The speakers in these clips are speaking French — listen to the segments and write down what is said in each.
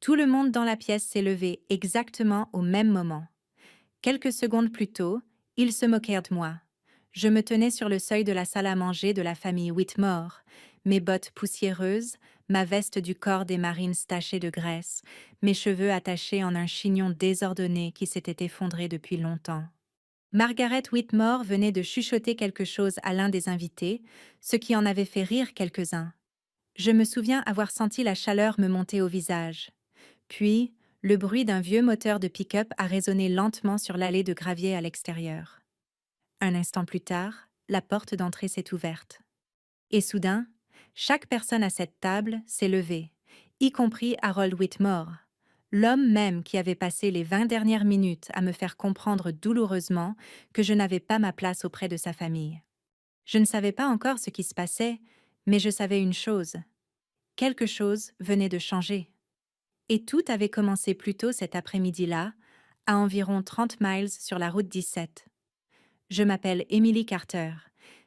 Tout le monde dans la pièce s'est levé exactement au même moment. Quelques secondes plus tôt, ils se moquèrent de moi. Je me tenais sur le seuil de la salle à manger de la famille Whitmore, mes bottes poussiéreuses, ma veste du corps des Marines tachée de graisse, mes cheveux attachés en un chignon désordonné qui s'était effondré depuis longtemps. Margaret Whitmore venait de chuchoter quelque chose à l'un des invités, ce qui en avait fait rire quelques-uns. Je me souviens avoir senti la chaleur me monter au visage. Puis, le bruit d'un vieux moteur de pick-up a résonné lentement sur l'allée de gravier à l'extérieur. Un instant plus tard, la porte d'entrée s'est ouverte. Et soudain, chaque personne à cette table s'est levée, y compris Harold Whitmore, l'homme même qui avait passé les 20 dernières minutes à me faire comprendre douloureusement que je n'avais pas ma place auprès de sa famille. Je ne savais pas encore ce qui se passait, mais je savais une chose. Quelque chose venait de changer. Et tout avait commencé plus tôt cet après-midi-là, à environ 30 miles sur la route 17. Je m'appelle Emily Carter,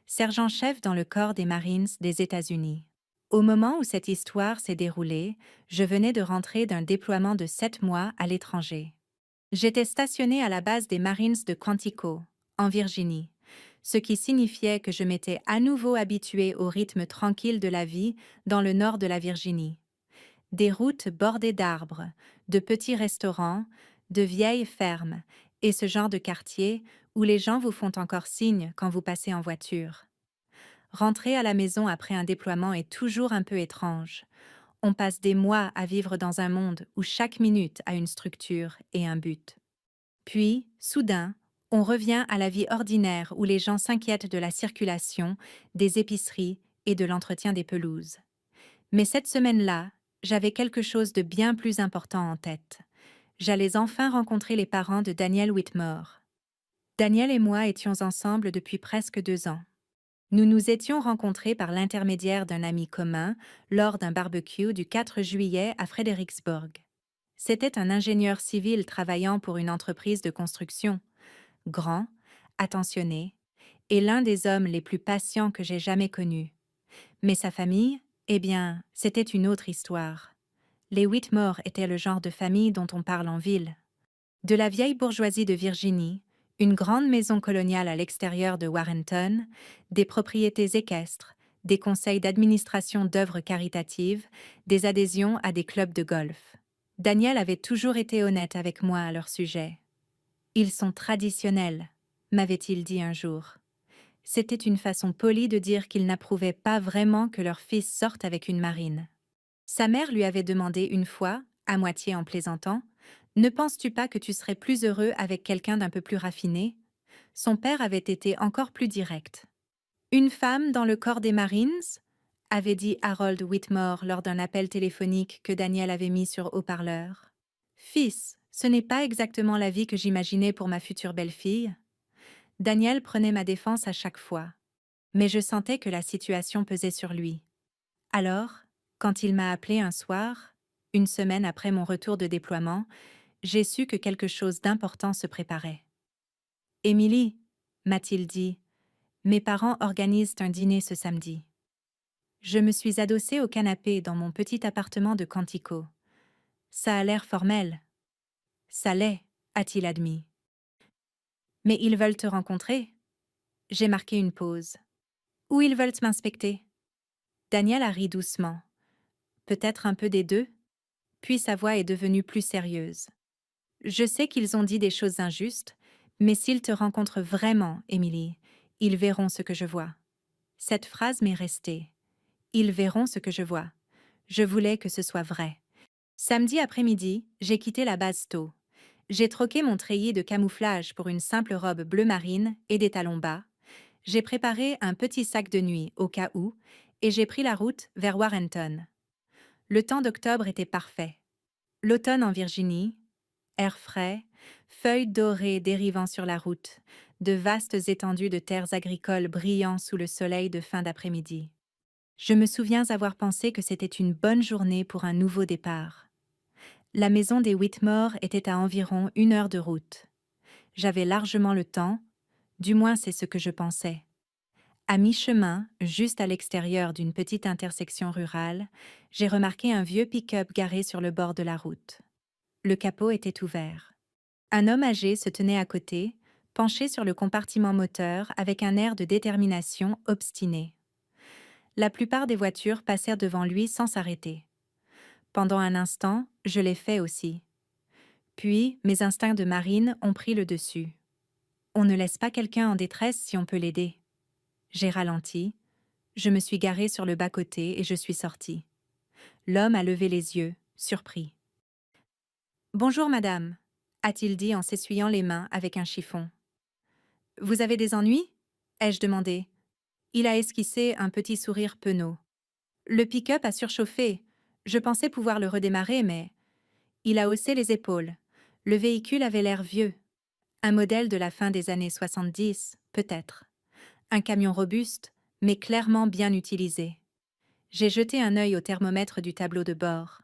sergent-chef dans le corps des Marines des États-Unis. Au moment où cette histoire s'est déroulée, je venais de rentrer d'un déploiement de 7 mois à l'étranger. J'étais stationnée à la base des Marines de Quantico, en Virginie, ce qui signifiait que je m'étais à nouveau habituée au rythme tranquille de la vie dans le nord de la Virginie. Des routes bordées d'arbres, de petits restaurants, de vieilles fermes, et ce genre de quartier où les gens vous font encore signe quand vous passez en voiture. Rentrer à la maison après un déploiement est toujours un peu étrange. On passe des mois à vivre dans un monde où chaque minute a une structure et un but. Puis, soudain, on revient à la vie ordinaire où les gens s'inquiètent de la circulation, des épiceries et de l'entretien des pelouses. Mais cette semaine-là, j'avais quelque chose de bien plus important en tête. J'allais enfin rencontrer les parents de Daniel Whitmore. Daniel et moi étions ensemble depuis presque 2 ans. Nous nous étions rencontrés par l'intermédiaire d'un ami commun lors d'un barbecue du 4 juillet à Fredericksburg. C'était un ingénieur civil travaillant pour une entreprise de construction, grand, attentionné, et l'un des hommes les plus patients que j'ai jamais connus. Mais sa famille, eh bien, c'était une autre histoire. Les Whitmore étaient le genre de famille dont on parle en ville. De la vieille bourgeoisie de Virginie, une grande maison coloniale à l'extérieur de Warrenton, des propriétés équestres, des conseils d'administration d'œuvres caritatives, des adhésions à des clubs de golf. Daniel avait toujours été honnête avec moi à leur sujet. Ils sont traditionnels, m'avait-il dit un jour. C'était une façon polie de dire qu'il n'approuvait pas vraiment que leur fils sorte avec une marine. Sa mère lui avait demandé une fois, à moitié en plaisantant, « Ne penses-tu pas que tu serais plus heureux avec quelqu'un d'un peu plus raffiné ?» Son père avait été encore plus direct. « Une femme dans le corps des Marines ?» avait dit Harold Whitmore lors d'un appel téléphonique que Daniel avait mis sur haut-parleur. « Fils, ce n'est pas exactement la vie que j'imaginais pour ma future belle-fille. » Daniel prenait ma défense à chaque fois. Mais je sentais que la situation pesait sur lui. Alors, quand il m'a appelé un soir, une semaine après mon retour de déploiement, j'ai su que quelque chose d'important se préparait. « Émilie, m'a-t-il dit, mes parents organisent un dîner ce samedi. » Je me suis adossée au canapé dans mon petit appartement de Quantico. Ça a l'air formel. Ça l'est, a-t-il admis. Mais ils veulent te rencontrer. J'ai marqué une pause. Ou ils veulent m'inspecter. Daniel a ri doucement. Peut-être un peu des deux. Puis sa voix est devenue plus sérieuse. Je sais qu'ils ont dit des choses injustes, mais s'ils te rencontrent vraiment, Émilie, ils verront ce que je vois. Cette phrase m'est restée. Ils verront ce que je vois. Je voulais que ce soit vrai. Samedi après-midi, j'ai quitté la base tôt. J'ai troqué mon treillis de camouflage pour une simple robe bleu marine et des talons bas. J'ai préparé un petit sac de nuit au cas où, et j'ai pris la route vers Warrenton. Le temps d'octobre était parfait. L'automne en Virginie, air frais, feuilles dorées dérivant sur la route, de vastes étendues de terres agricoles brillant sous le soleil de fin d'après-midi. Je me souviens avoir pensé que c'était une bonne journée pour un nouveau départ. La maison des Whitmore était à environ 1 heure de route. J'avais largement le temps, du moins c'est ce que je pensais. À mi-chemin, juste à l'extérieur d'une petite intersection rurale, j'ai remarqué un vieux pick-up garé sur le bord de la route. Le capot était ouvert. Un homme âgé se tenait à côté, penché sur le compartiment moteur avec un air de détermination obstiné. La plupart des voitures passèrent devant lui sans s'arrêter. Pendant un instant, je l'ai fait aussi. Puis, mes instincts de marine ont pris le dessus. On ne laisse pas quelqu'un en détresse si on peut l'aider. J'ai ralenti, je me suis garée sur le bas-côté et je suis sortie. L'homme a levé les yeux, surpris. Bonjour, madame, a-t-il dit en s'essuyant les mains avec un chiffon. Vous avez des ennuis ai-je demandé. Il a esquissé un petit sourire penaud. Le pick-up a surchauffé. Je pensais pouvoir le redémarrer, mais... Il a haussé les épaules. Le véhicule avait l'air vieux. Un modèle de la fin des années 70, peut-être. Un camion robuste, mais clairement bien utilisé. J'ai jeté un œil au thermomètre du tableau de bord.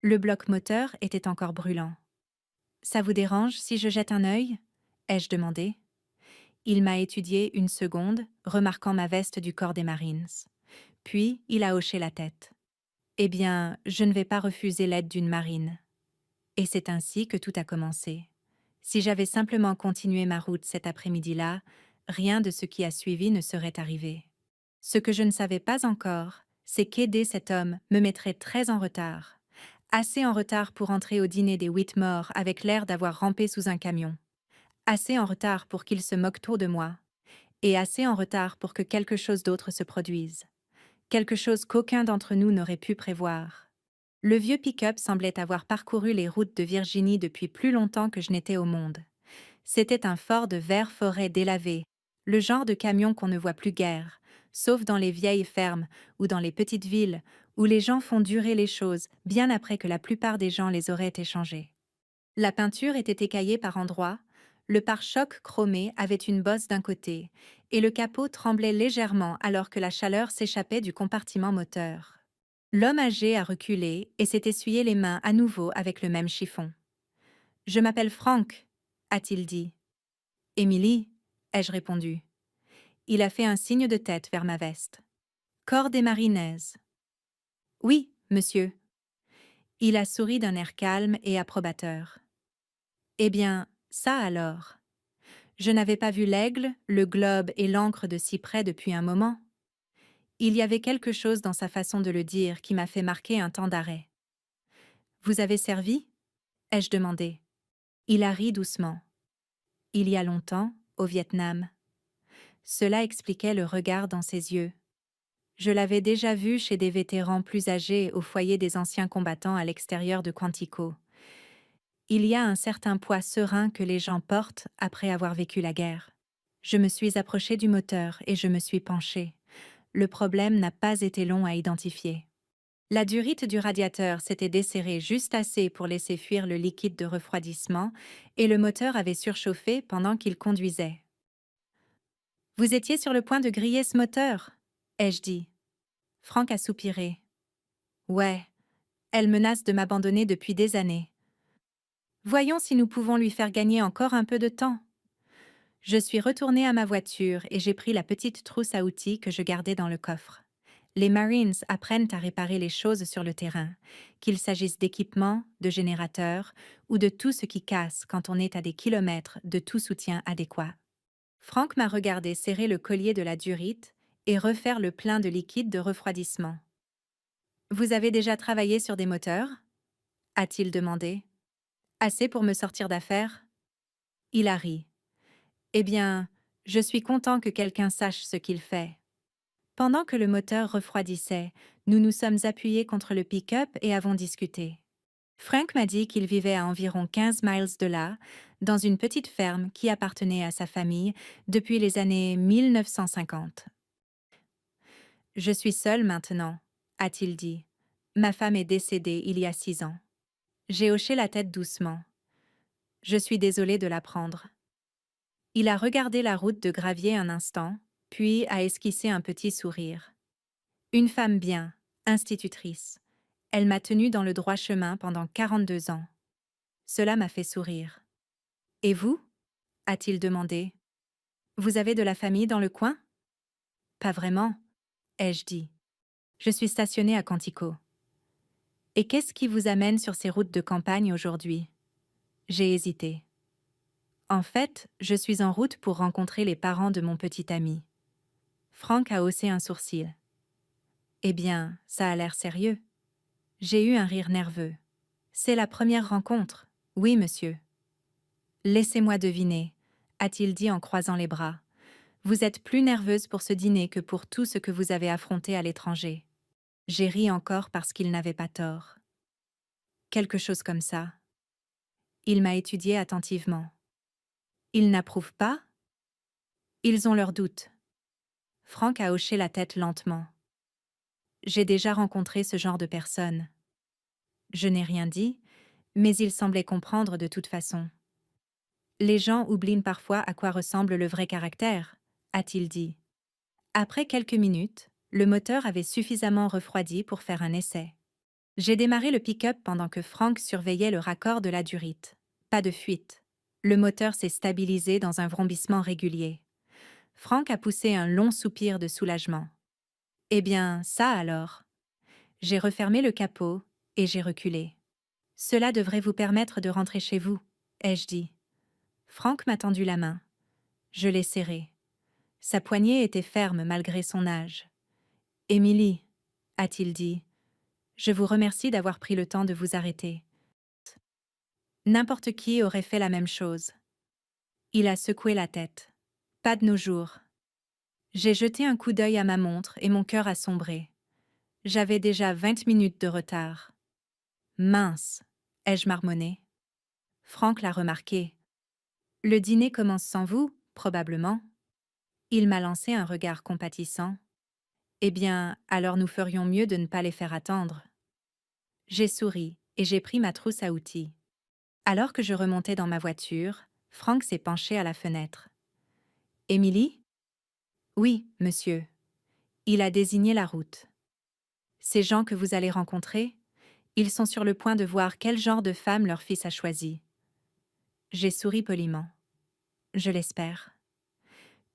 Le bloc moteur était encore brûlant. Ça vous dérange si je jette un œil ai-je demandé. Il m'a étudié une seconde, remarquant ma veste du corps des Marines. Puis, il a hoché la tête. Eh bien, je ne vais pas refuser l'aide d'une marine. Et c'est ainsi que tout a commencé. Si j'avais simplement continué ma route cet après-midi-là, rien de ce qui a suivi ne serait arrivé. Ce que je ne savais pas encore, c'est qu'aider cet homme me mettrait très en retard. Assez en retard pour entrer au dîner des Whitmore avec l'air d'avoir rampé sous un camion. Assez en retard pour qu'il se moque trop de moi. Et assez en retard pour que quelque chose d'autre se produise. Quelque chose qu'aucun d'entre nous n'aurait pu prévoir. Le vieux pick-up semblait avoir parcouru les routes de Virginie depuis plus longtemps que je n'étais au monde. C'était un Ford vert forêt délavé, le genre de camion qu'on ne voit plus guère, sauf dans les vieilles fermes ou dans les petites villes où les gens font durer les choses bien après que la plupart des gens les auraient échangées. La peinture était écaillée par endroits, le pare-choc chromé avait une bosse d'un côté, et le capot tremblait légèrement alors que la chaleur s'échappait du compartiment moteur. L'homme âgé a reculé et s'est essuyé les mains à nouveau avec le même chiffon. « Je m'appelle Frank », a-t-il dit. « Émilie », ai-je répondu. Il a fait un signe de tête vers ma veste. « Corps des Marinaises »« Oui, monsieur. » Il a souri d'un air calme et approbateur. « Eh bien, ça alors. Je n'avais pas vu l'aigle, le globe et l'encre de si près depuis un moment. » Il y avait quelque chose dans sa façon de le dire qui m'a fait marquer un temps d'arrêt. « Vous avez servi » ai-je demandé. Il a ri doucement. « Il y a longtemps, au Vietnam. » Cela expliquait le regard dans ses yeux. Je l'avais déjà vu chez des vétérans plus âgés au foyer des anciens combattants à l'extérieur de Quantico. Il y a un certain poids serein que les gens portent après avoir vécu la guerre. Je me suis approchée du moteur et je me suis penchée. Le problème n'a pas été long à identifier. La durite du radiateur s'était desserrée juste assez pour laisser fuir le liquide de refroidissement et le moteur avait surchauffé pendant qu'il conduisait. « Vous étiez sur le point de griller ce moteur » ai-je dit. Frank a soupiré. « Ouais, elle menace de m'abandonner depuis des années. Voyons si nous pouvons lui faire gagner encore un peu de temps. » Je suis retournée à ma voiture et j'ai pris la petite trousse à outils que je gardais dans le coffre. Les Marines apprennent à réparer les choses sur le terrain, qu'il s'agisse d'équipements, de générateurs ou de tout ce qui casse quand on est à des kilomètres de tout soutien adéquat. Frank m'a regardé serrer le collier de la durite et refaire le plein de liquide de refroidissement. « Vous avez déjà travaillé sur des moteurs » a-t-il demandé. « Assez pour me sortir d'affaire » Il a ri. « Eh bien, je suis content que quelqu'un sache ce qu'il fait. » Pendant que le moteur refroidissait, nous nous sommes appuyés contre le pick-up et avons discuté. Frank m'a dit qu'il vivait à environ 15 miles de là, dans une petite ferme qui appartenait à sa famille depuis les années 1950. « Je suis seule maintenant » a-t-il dit. « Ma femme est décédée il y a 6 ans. » J'ai hoché la tête doucement. « Je suis désolée de l'apprendre. » Il a regardé la route de gravier un instant, puis a esquissé un petit sourire. « Une femme bien, institutrice. Elle m'a tenue dans le droit chemin pendant 42 ans. » Cela m'a fait sourire. « Et vous » a-t-il demandé. « Vous avez de la famille dans le coin » Pas vraiment, ai-je dit. Je suis stationnée à Quantico. Et qu'est-ce qui vous amène sur ces routes de campagne aujourd'hui? J'ai hésité. En fait, je suis en route pour rencontrer les parents de mon petit ami. Frank a haussé un sourcil. Eh bien, ça a l'air sérieux. J'ai eu un rire nerveux. C'est la première rencontre. Oui, monsieur. Laissez-moi deviner, a-t-il dit en croisant les bras. Vous êtes plus nerveuse pour ce dîner que pour tout ce que vous avez affronté à l'étranger. J'ai ri encore parce qu'il n'avait pas tort. Quelque chose comme ça. Il m'a étudié attentivement. Ils n'approuvent pas? Ils ont leurs doutes. Frank a hoché la tête lentement. J'ai déjà rencontré ce genre de personne. Je n'ai rien dit, mais il semblait comprendre de toute façon. Les gens oublient parfois à quoi ressemble le vrai caractère, a-t-il dit. Après quelques minutes, le moteur avait suffisamment refroidi pour faire un essai. J'ai démarré le pick-up pendant que Frank surveillait le raccord de la durite. Pas de fuite. Le moteur s'est stabilisé dans un vrombissement régulier. Frank a poussé un long soupir de soulagement. Eh bien, ça alors. J'ai refermé le capot et j'ai reculé. Cela devrait vous permettre de rentrer chez vous, ai-je dit. Frank m'a tendu la main. Je l'ai serrée. Sa poignée était ferme malgré son âge. Émilie, a-t-il dit, je vous remercie d'avoir pris le temps de vous arrêter. N'importe qui aurait fait la même chose. Il a secoué la tête. Pas de nos jours. J'ai jeté un coup d'œil à ma montre et mon cœur a sombré. J'avais déjà 20 minutes de retard. Mince, ai-je marmonné. Frank l'a remarqué. Le dîner commence sans vous, probablement. Il m'a lancé un regard compatissant. Eh bien, alors nous ferions mieux de ne pas les faire attendre. J'ai souri et j'ai pris ma trousse à outils. Alors que je remontais dans ma voiture, Frank s'est penché à la fenêtre. Émilie? Oui, monsieur. Il a désigné la route. Ces gens que vous allez rencontrer, ils sont sur le point de voir quel genre de femme leur fils a choisi. J'ai souri poliment. Je l'espère.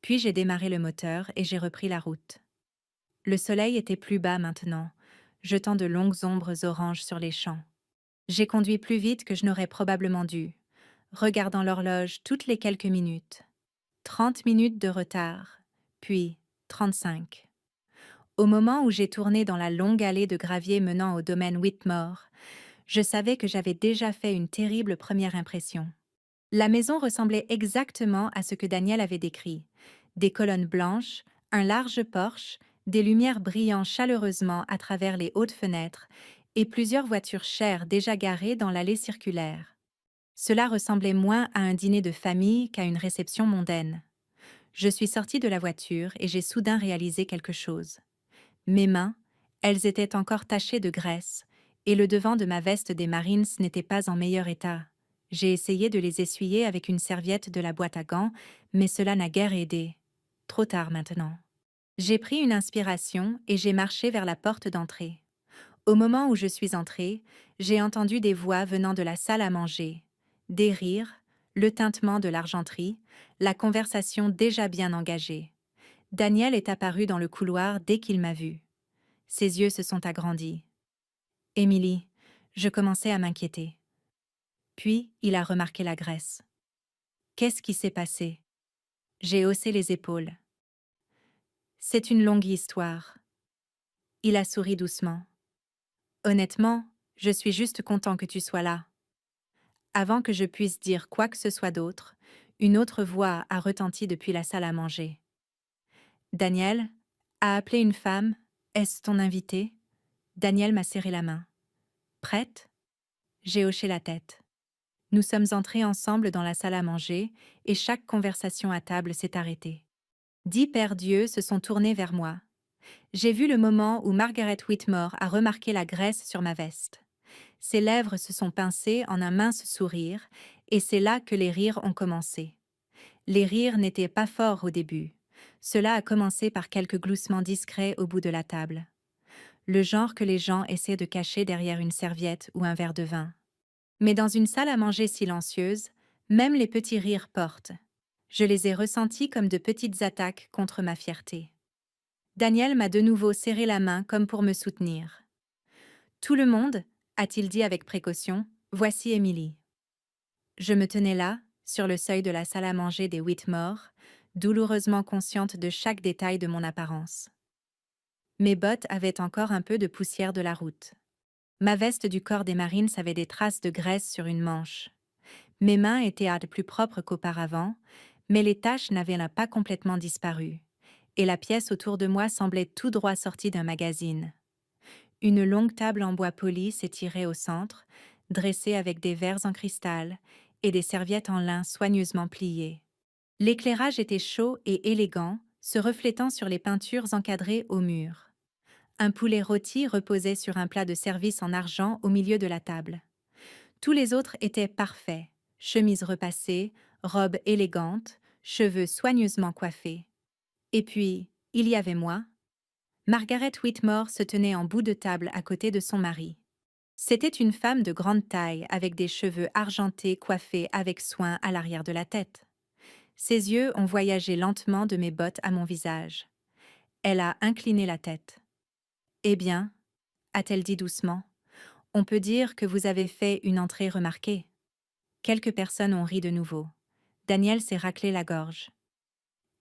Puis j'ai démarré le moteur et j'ai repris la route. Le soleil était plus bas maintenant, jetant de longues ombres oranges sur les champs. J'ai conduit plus vite que je n'aurais probablement dû, regardant l'horloge toutes les quelques minutes. 30 minutes de retard, puis 35. Au moment où j'ai tourné dans la longue allée de gravier menant au domaine Whitmore, je savais que j'avais déjà fait une terrible première impression. La maison ressemblait exactement à ce que Daniel avait décrit. Des colonnes blanches, un large porche, des lumières brillant chaleureusement à travers les hautes fenêtres et plusieurs voitures chères déjà garées dans l'allée circulaire. Cela ressemblait moins à un dîner de famille qu'à une réception mondaine. Je suis sortie de la voiture et j'ai soudain réalisé quelque chose. Mes mains, elles étaient encore tachées de graisse, et le devant de ma veste des Marines n'était pas en meilleur état. J'ai essayé de les essuyer avec une serviette de la boîte à gants, mais cela n'a guère aidé. Trop tard maintenant. J'ai pris une inspiration et j'ai marché vers la porte d'entrée. Au moment où je suis entrée, j'ai entendu des voix venant de la salle à manger, des rires, le tintement de l'argenterie, la conversation déjà bien engagée. Daniel est apparu dans le couloir dès qu'il m'a vue. Ses yeux se sont agrandis. Émilie, je commençais à m'inquiéter. Puis, il a remarqué la graisse. Qu'est-ce qui s'est passé? J'ai haussé les épaules. C'est une longue histoire. Il a souri doucement. Honnêtement, je suis juste content que tu sois là. Avant que je puisse dire quoi que ce soit d'autre, une autre voix a retenti depuis la salle à manger. Daniel a appelé une femme. Est-ce ton invité? Daniel m'a serré la main. Prête? J'ai hoché la tête. Nous sommes entrés ensemble dans la salle à manger et chaque conversation à table s'est arrêtée. 10 pères d'yeux se sont tournés vers moi. J'ai vu le moment où Margaret Whitmore a remarqué la graisse sur ma veste. Ses lèvres se sont pincées en un mince sourire et c'est là que les rires ont commencé. Les rires n'étaient pas forts au début. Cela a commencé par quelques gloussements discrets au bout de la table. Le genre que les gens essaient de cacher derrière une serviette ou un verre de vin. Mais dans une salle à manger silencieuse, même les petits rires portent. Je les ai ressentis comme de petites attaques contre ma fierté. Daniel m'a de nouveau serré la main comme pour me soutenir. Tout le monde, a-t-il dit avec précaution, voici Émilie. Je me tenais là, sur le seuil de la salle à manger des Whitmore, douloureusement consciente de chaque détail de mon apparence. Mes bottes avaient encore un peu de poussière de la route. Ma veste du corps des Marines avait des traces de graisse sur une manche. Mes mains étaient plus propres qu'auparavant, mais les taches n'avaient pas complètement disparu, et la pièce autour de moi semblait tout droit sortie d'un magazine. Une longue table en bois poli s'étirait au centre, dressée avec des verres en cristal et des serviettes en lin soigneusement pliées. L'éclairage était chaud et élégant, se reflétant sur les peintures encadrées au mur. Un poulet rôti reposait sur un plat de service en argent au milieu de la table. Tous les autres étaient parfaits, chemise repassée, robe élégante, cheveux soigneusement coiffés. Et puis, il y avait moi. Margaret Whitmore se tenait en bout de table à côté de son mari. C'était une femme de grande taille avec des cheveux argentés coiffés avec soin à l'arrière de la tête. Ses yeux ont voyagé lentement de mes bottes à mon visage. Elle a incliné la tête. « Eh bien, a-t-elle dit doucement, on peut dire que vous avez fait une entrée remarquée. » Quelques personnes ont ri de nouveau. Daniel s'est raclé la gorge.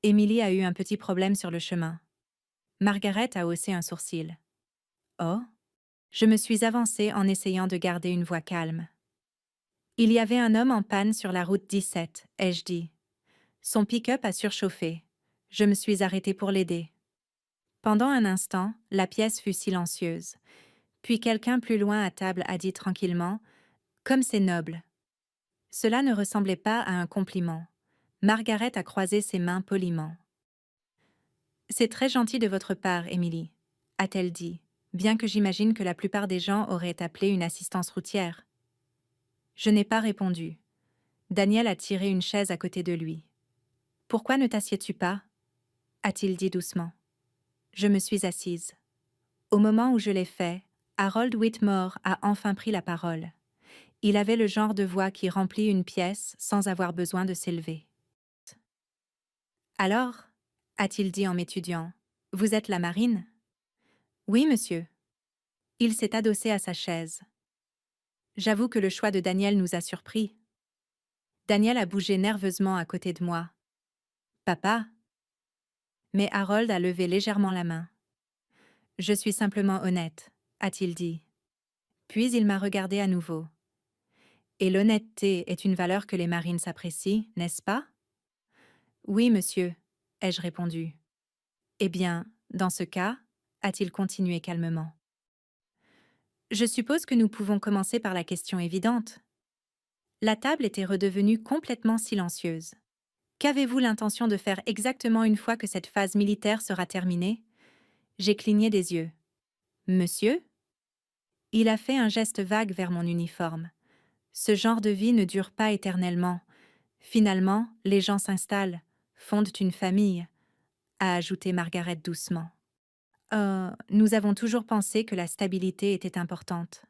Émilie a eu un petit problème sur le chemin. Margaret a haussé un sourcil. Oh? Je me suis avancée en essayant de garder une voix calme. Il y avait un homme en panne sur la route 17, ai-je dit. Son pick-up a surchauffé. Je me suis arrêtée pour l'aider. Pendant un instant, la pièce fut silencieuse. Puis quelqu'un plus loin à table a dit tranquillement « Comme c'est noble ». Cela ne ressemblait pas à un compliment. Margaret a croisé ses mains poliment. « C'est très gentil de votre part, Émilie », a-t-elle dit, bien que j'imagine que la plupart des gens auraient appelé une assistance routière. Je n'ai pas répondu. Daniel a tiré une chaise à côté de lui. « Pourquoi ne t'assieds-tu pas » a-t-il dit doucement. Je me suis assise. Au moment où je l'ai fait, Harold Whitmore a enfin pris la parole. Il avait le genre de voix qui remplit une pièce sans avoir besoin de s'élever. « Alors » a-t-il dit en m'étudiant, « vous êtes la marine » ? « Oui, monsieur. » Il s'est adossé à sa chaise. J'avoue que le choix de Daniel nous a surpris. Daniel a bougé nerveusement à côté de moi. « Papa » Mais Harold a levé légèrement la main. « Je suis simplement honnête » a-t-il dit. Puis il m'a regardé à nouveau. « Et l'honnêteté est une valeur que les marines apprécient, n'est-ce pas ?»« Oui, monsieur » ai-je répondu. « Eh bien, dans ce cas, » a-t-il continué calmement. « Je suppose que nous pouvons commencer par la question évidente. » La table était redevenue complètement silencieuse. « Qu'avez-vous l'intention de faire exactement une fois que cette phase militaire sera terminée ?» J'ai cligné des yeux. « Monsieur ?» Il a fait un geste vague vers mon uniforme. « Ce genre de vie ne dure pas éternellement. Finalement, les gens s'installent, fondent une famille, » a ajouté Margaret doucement. « Nous avons toujours pensé que la stabilité était importante. »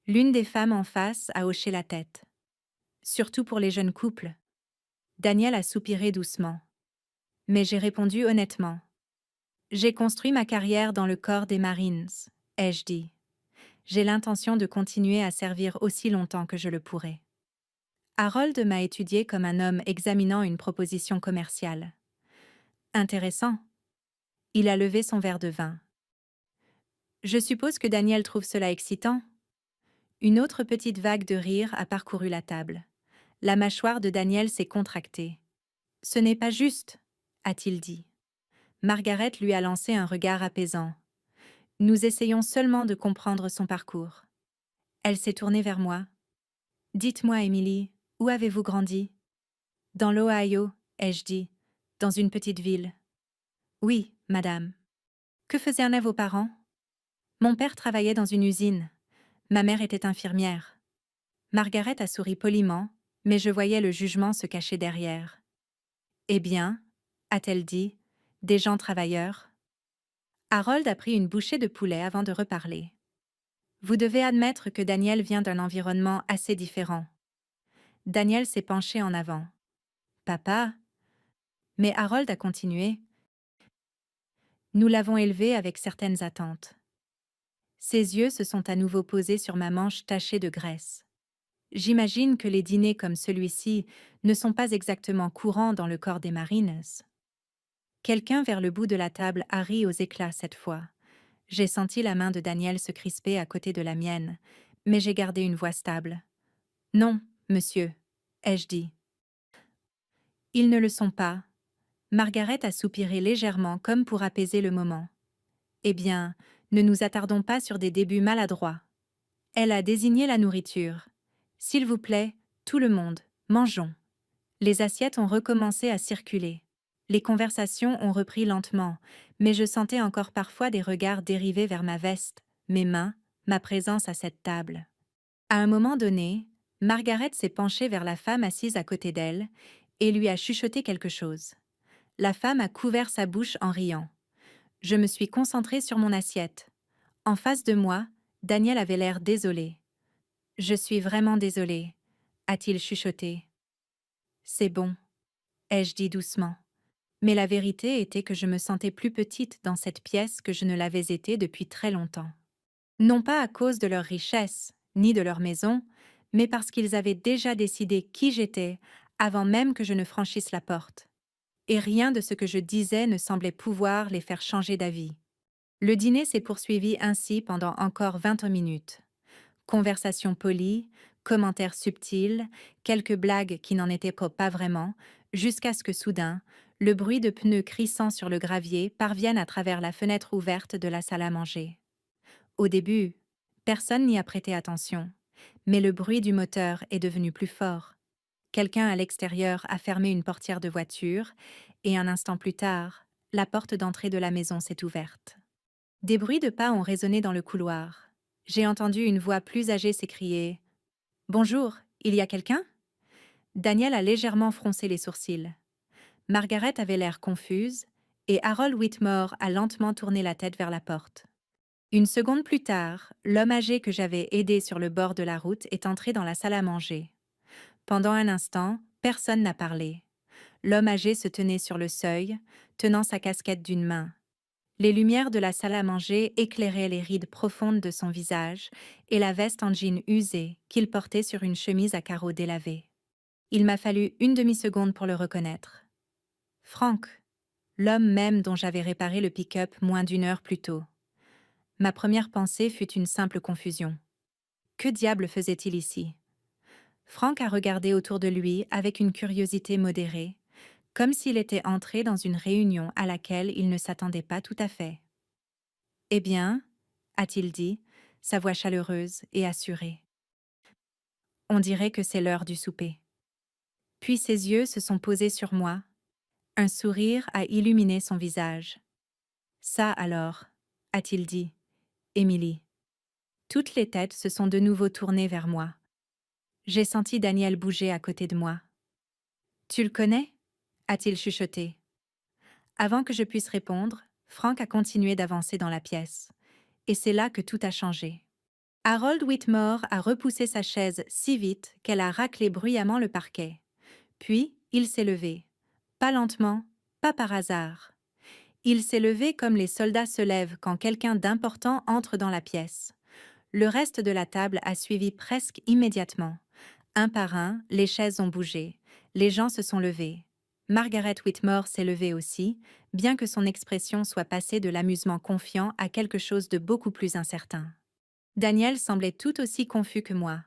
L'une des femmes en face a hoché la tête. « Surtout pour les jeunes couples. » Daniel a soupiré doucement. Mais j'ai répondu honnêtement. « J'ai construit ma carrière dans le corps des Marines, » ai-je dit. J'ai l'intention de continuer à servir aussi longtemps que je le pourrai. Harold m'a étudié comme un homme examinant une proposition commerciale. Intéressant. Il a levé son verre de vin. Je suppose que Daniel trouve cela excitant. Une autre petite vague de rire a parcouru la table. La mâchoire de Daniel s'est contractée. « Ce n'est pas juste, » a-t-il dit. Margaret lui a lancé un regard apaisant. Nous essayons seulement de comprendre son parcours. Elle s'est tournée vers moi. « Dites-moi, Émilie, où avez-vous grandi ?»« Dans l'Ohio, » ai-je dit, « dans une petite ville. »« Oui, madame. »« Que faisaient vos parents ?»« Mon père travaillait dans une usine. Ma mère était infirmière. » Margaret a souri poliment, mais je voyais le jugement se cacher derrière. « Eh bien, » a-t-elle dit, « des gens travailleurs ?» Harold a pris une bouchée de poulet avant de reparler. « Vous devez admettre que Daniel vient d'un environnement assez différent. » Daniel s'est penché en avant. « Papa ?» Mais Harold a continué. Nous l'avons élevé avec certaines attentes. Ses yeux se sont à nouveau posés sur ma manche tachée de graisse. J'imagine que les dîners comme celui-ci ne sont pas exactement courants dans le corps des Marines. Quelqu'un vers le bout de la table a ri aux éclats cette fois. J'ai senti la main de Daniel se crisper à côté de la mienne, mais j'ai gardé une voix stable. Non, monsieur, ai-je dit. Ils ne le sont pas. Margaret a soupiré légèrement comme pour apaiser le moment. Eh bien, ne nous attardons pas sur des débuts maladroits. Elle a désigné la nourriture. S'il vous plaît, tout le monde, mangeons. Les assiettes ont recommencé à circuler. Les conversations ont repris lentement, mais je sentais encore parfois des regards dérivés vers ma veste, mes mains, ma présence à cette table. À un moment donné, Margaret s'est penchée vers la femme assise à côté d'elle et lui a chuchoté quelque chose. La femme a couvert sa bouche en riant. Je me suis concentrée sur mon assiette. En face de moi, Daniel avait l'air désolé. « Je suis vraiment désolée », a-t-il chuchoté. « C'est bon », ai-je dit doucement. Mais la vérité était que je me sentais plus petite dans cette pièce que je ne l'avais été depuis très longtemps. Non pas à cause de leur richesse, ni de leur maison, mais parce qu'ils avaient déjà décidé qui j'étais avant même que je ne franchisse la porte. Et rien de ce que je disais ne semblait pouvoir les faire changer d'avis. Le dîner s'est poursuivi ainsi pendant encore 20 minutes. Conversations polies, commentaires subtils, quelques blagues qui n'en étaient pas vraiment, jusqu'à ce que soudain, le bruit de pneus crissant sur le gravier parvienne à travers la fenêtre ouverte de la salle à manger. Au début, personne n'y a prêté attention, mais le bruit du moteur est devenu plus fort. Quelqu'un à l'extérieur a fermé une portière de voiture, et un instant plus tard, la porte d'entrée de la maison s'est ouverte. Des bruits de pas ont résonné dans le couloir. J'ai entendu une voix plus âgée s'écrier « Bonjour, il y a quelqu'un » Daniel a légèrement froncé les sourcils. Margaret avait l'air confuse, et Harold Whitmore a lentement tourné la tête vers la porte. Une seconde plus tard, l'homme âgé que j'avais aidé sur le bord de la route est entré dans la salle à manger. Pendant un instant, personne n'a parlé. L'homme âgé se tenait sur le seuil, tenant sa casquette d'une main. Les lumières de la salle à manger éclairaient les rides profondes de son visage et la veste en jean usée qu'il portait sur une chemise à carreaux délavés. Il m'a fallu une demi-seconde pour le reconnaître. Frank, l'homme même dont j'avais réparé le pick-up moins d'une heure plus tôt. Ma première pensée fut une simple confusion. Que diable faisait-il ici? Frank a regardé autour de lui avec une curiosité modérée, comme s'il était entré dans une réunion à laquelle il ne s'attendait pas tout à fait. « Eh bien » a-t-il dit, sa voix chaleureuse et assurée. « On dirait que c'est l'heure du souper. » Puis ses yeux se sont posés sur moi. Un sourire a illuminé son visage. « Ça alors » a-t-il dit. « Émilie. » Toutes les têtes se sont de nouveau tournées vers moi. J'ai senti Daniel bouger à côté de moi. « Tu le connais » a-t-il chuchoté. Avant que je puisse répondre, Frank a continué d'avancer dans la pièce. Et c'est là que tout a changé. Harold Whitmore a repoussé sa chaise si vite qu'elle a raclé bruyamment le parquet. Puis, il s'est levé. Pas lentement, pas par hasard. Il s'est levé comme les soldats se lèvent quand quelqu'un d'important entre dans la pièce. Le reste de la table a suivi presque immédiatement. Un par un, les chaises ont bougé. Les gens se sont levés. Margaret Whitmore s'est levée aussi, bien que son expression soit passée de l'amusement confiant à quelque chose de beaucoup plus incertain. Daniel semblait tout aussi confus que moi.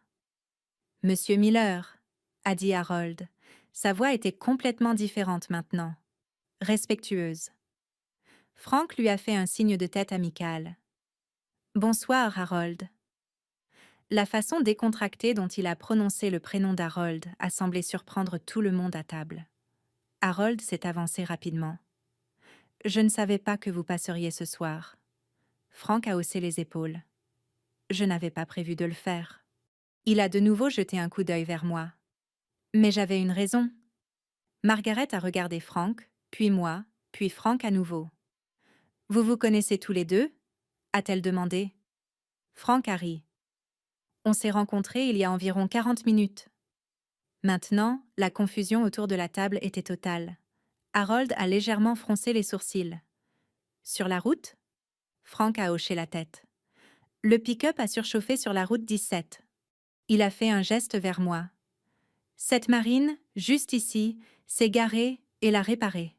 « Monsieur Miller » a dit Harold. Sa voix était complètement différente maintenant. Respectueuse. Frank lui a fait un signe de tête amical. « Bonsoir, Harold. » La façon décontractée dont il a prononcé le prénom d'Harold a semblé surprendre tout le monde à table. Harold s'est avancé rapidement. « Je ne savais pas que vous passeriez ce soir. » Frank a haussé les épaules. « Je n'avais pas prévu de le faire. » Il a de nouveau jeté un coup d'œil vers moi. « Mais j'avais une raison. » Margaret a regardé Frank, puis moi, puis Frank à nouveau. « Vous vous connaissez tous les deux » a-t-elle demandé. Frank a ri. « On s'est rencontrés il y a environ 40 minutes. » Maintenant, la confusion autour de la table était totale. Harold a légèrement froncé les sourcils. Sur la route? Frank a hoché la tête. Le pick-up a surchauffé sur la route 17. Il a fait un geste vers moi. Cette marine, juste ici, s'est garée et l'a réparée.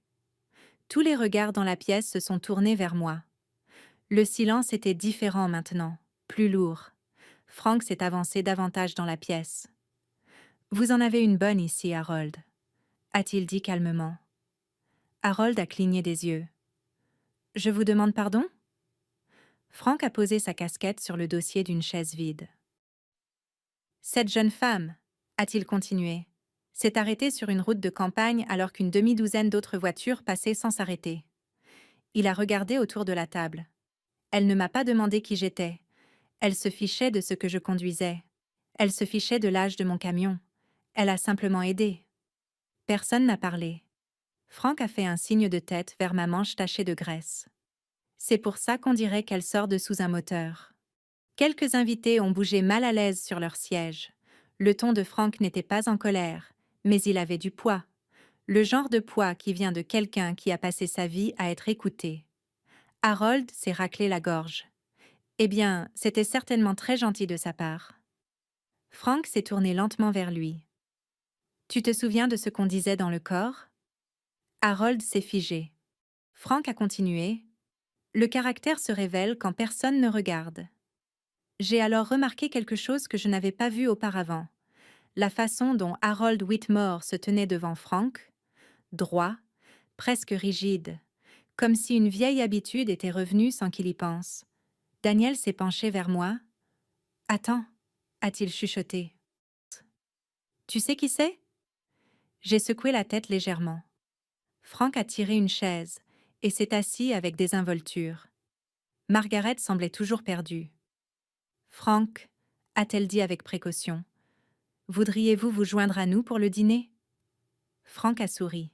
Tous les regards dans la pièce se sont tournés vers moi. Le silence était différent maintenant, plus lourd. Frank s'est avancé davantage dans la pièce. Vous en avez une bonne ici, Harold, a-t-il dit calmement. Harold a cligné des yeux. Je vous demande pardon? Frank a posé sa casquette sur le dossier d'une chaise vide. Cette jeune femme, a-t-il continué, s'est arrêtée sur une route de campagne alors qu'une demi-douzaine d'autres voitures passaient sans s'arrêter. Il a regardé autour de la table. Elle ne m'a pas demandé qui j'étais. Elle se fichait de ce que je conduisais. Elle se fichait de l'âge de mon camion. Elle a simplement aidé. Personne n'a parlé. Frank a fait un signe de tête vers ma manche tachée de graisse. C'est pour ça qu'on dirait qu'elle sort de sous un moteur. Quelques invités ont bougé mal à l'aise sur leur siège. Le ton de Frank n'était pas en colère, mais il avait du poids. Le genre de poids qui vient de quelqu'un qui a passé sa vie à être écouté. Harold s'est raclé la gorge. Eh bien, c'était certainement très gentil de sa part. Frank s'est tourné lentement vers lui. Tu te souviens de ce qu'on disait dans le corps? Harold s'est figé. Frank a continué. Le caractère se révèle quand personne ne regarde. J'ai alors remarqué quelque chose que je n'avais pas vu auparavant. La façon dont Harold Whitmore se tenait devant Frank, droit, presque rigide, comme si une vieille habitude était revenue sans qu'il y pense. Daniel s'est penché vers moi. « Attends, a-t-il chuchoté. Tu sais qui c'est? J'ai secoué la tête légèrement. Frank a tiré une chaise et s'est assis avec désinvolture. Margaret semblait toujours perdue. Frank, a-t-elle dit avec précaution, voudriez-vous vous joindre à nous pour le dîner? Frank a souri.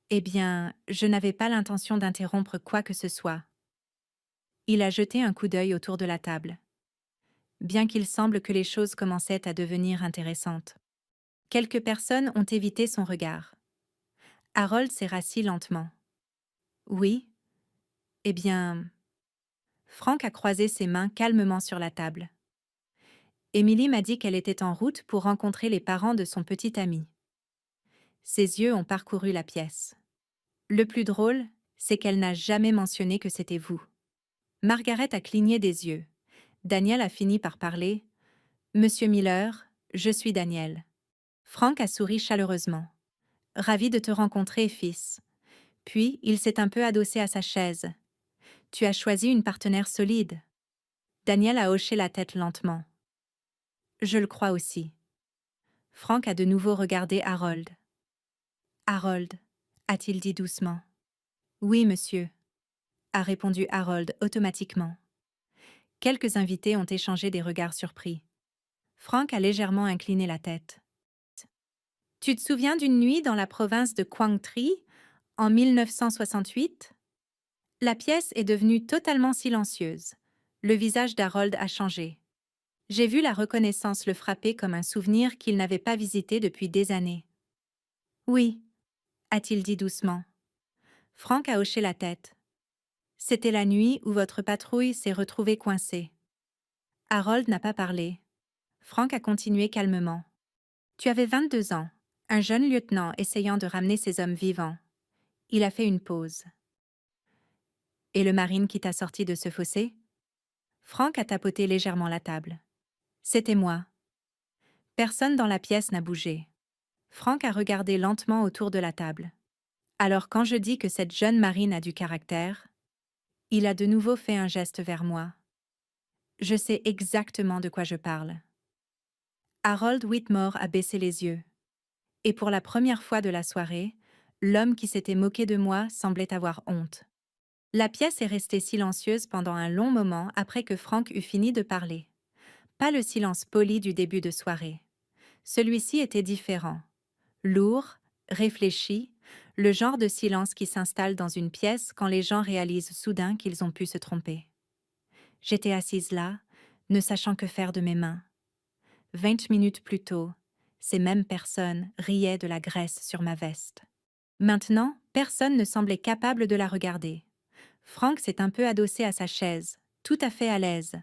Eh bien, je n'avais pas l'intention d'interrompre quoi que ce soit. Il a jeté un coup d'œil autour de la table. Bien qu'il semble que les choses commençaient à devenir intéressantes. Quelques personnes ont évité son regard. Harold s'est rassis lentement. Oui? Eh bien... Frank a croisé ses mains calmement sur la table. Émilie m'a dit qu'elle était en route pour rencontrer les parents de son petit ami. Ses yeux ont parcouru la pièce. Le plus drôle, c'est qu'elle n'a jamais mentionné que c'était vous. Margaret a cligné des yeux. Daniel a fini par parler. « Monsieur Miller, je suis Daniel. » Frank a souri chaleureusement. « Ravi de te rencontrer, fils. » Puis, il s'est un peu adossé à sa chaise. « Tu as choisi une partenaire solide. » Daniel a hoché la tête lentement. « Je le crois aussi. » Frank a de nouveau regardé Harold. « Harold, » a-t-il dit doucement. « Oui, monsieur. » a répondu Harold automatiquement. Quelques invités ont échangé des regards surpris. Frank a légèrement incliné la tête. « Tu te souviens d'une nuit dans la province de Quang Tri, en 1968 ?» La pièce est devenue totalement silencieuse. Le visage d'Harold a changé. J'ai vu la reconnaissance le frapper comme un souvenir qu'il n'avait pas visité depuis des années. « Oui, » a-t-il dit doucement. Frank a hoché la tête. « C'était la nuit où votre patrouille s'est retrouvée coincée. » Harold n'a pas parlé. Frank a continué calmement. « Tu avais 22 ans, un jeune lieutenant essayant de ramener ses hommes vivants. » Il a fait une pause. « Et le marine qui t'a sorti de ce fossé ?» Frank a tapoté légèrement la table. « C'était moi. » Personne dans la pièce n'a bougé. Frank a regardé lentement autour de la table. « Alors quand je dis que cette jeune marine a du caractère, » il a de nouveau fait un geste vers moi. « Je sais exactement de quoi je parle. » Harold Whitmore a baissé les yeux. Et pour la première fois de la soirée, l'homme qui s'était moqué de moi semblait avoir honte. La pièce est restée silencieuse pendant un long moment après que Frank eut fini de parler. Pas le silence poli du début de soirée. Celui-ci était différent. Lourd, réfléchi, le genre de silence qui s'installe dans une pièce quand les gens réalisent soudain qu'ils ont pu se tromper. J'étais assise là, ne sachant que faire de mes mains. 20 minutes plus tôt, ces mêmes personnes riaient de la graisse sur ma veste. Maintenant, personne ne semblait capable de la regarder. Frank s'est un peu adossé à sa chaise, tout à fait à l'aise,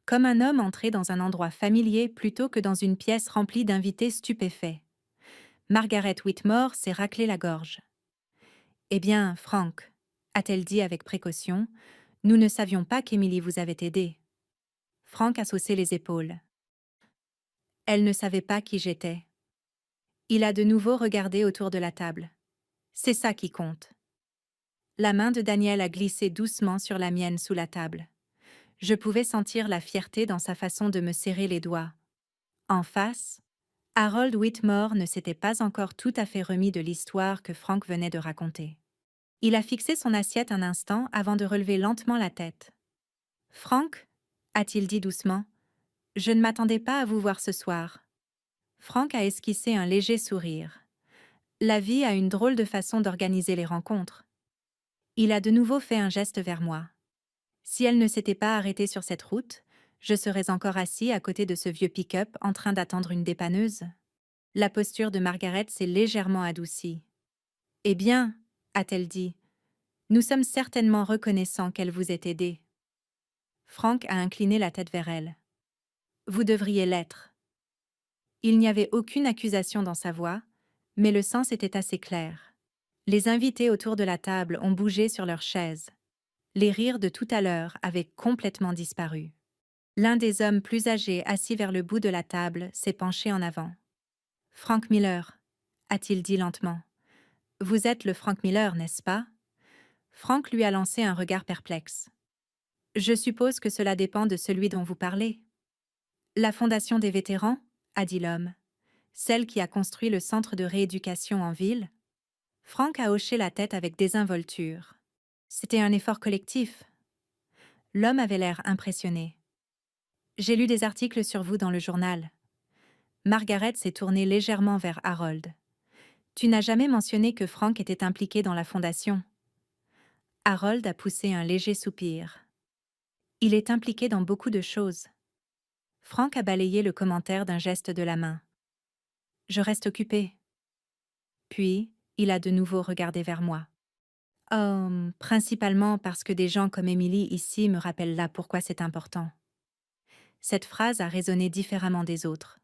comme un homme entré dans un endroit familier plutôt que dans une pièce remplie d'invités stupéfaits. Margaret Whitmore s'est raclé la gorge. Eh bien, Frank, a-t-elle dit avec précaution, nous ne savions pas qu'Émilie vous avait aidé. Frank a saussé les épaules. Elle ne savait pas qui j'étais. Il a de nouveau regardé autour de la table. C'est ça qui compte. La main de Daniel a glissé doucement sur la mienne sous la table. Je pouvais sentir la fierté dans sa façon de me serrer les doigts. En face, Harold Whitmore ne s'était pas encore tout à fait remis de l'histoire que Frank venait de raconter. Il a fixé son assiette un instant avant de relever lentement la tête. « Frank, a-t-il dit doucement, je ne m'attendais pas à vous voir ce soir. » Frank a esquissé un léger sourire. La vie a une drôle de façon d'organiser les rencontres. Il a de nouveau fait un geste vers moi. Si elle ne s'était pas arrêtée sur cette route, je serais encore assis à côté de ce vieux pick-up en train d'attendre une dépanneuse. La posture de Margaret s'est légèrement adoucie. « Eh bien, a-t-elle dit, nous sommes certainement reconnaissants qu'elle vous ait aidé. » Frank a incliné la tête vers elle. « Vous devriez l'être. » Il n'y avait aucune accusation dans sa voix, mais le sens était assez clair. Les invités autour de la table ont bougé sur leurs chaises. Les rires de tout à l'heure avaient complètement disparu. L'un des hommes plus âgés assis vers le bout de la table s'est penché en avant. « Frank Miller, » a-t-il dit lentement. « Vous êtes le Frank Miller, n'est-ce pas ?» Frank lui a lancé un regard perplexe. « Je suppose que cela dépend de celui dont vous parlez. »« La Fondation des vétérans ?» a dit l'homme. « Celle qui a construit le centre de rééducation en ville ?» Frank a hoché la tête avec désinvolture. C'était un effort collectif. L'homme avait l'air impressionné. « J'ai lu des articles sur vous dans le journal. » Margaret s'est tournée légèrement vers Harold. « Tu n'as jamais mentionné que Frank était impliqué dans la fondation. » Harold a poussé un léger soupir. « Il est impliqué dans beaucoup de choses. » Frank a balayé le commentaire d'un geste de la main. « Je reste occupé. » Puis, il a de nouveau regardé vers moi. « Oh, principalement parce que des gens comme Emily ici me rappellent là pourquoi c'est important. » Cette phrase a résonné différemment des autres.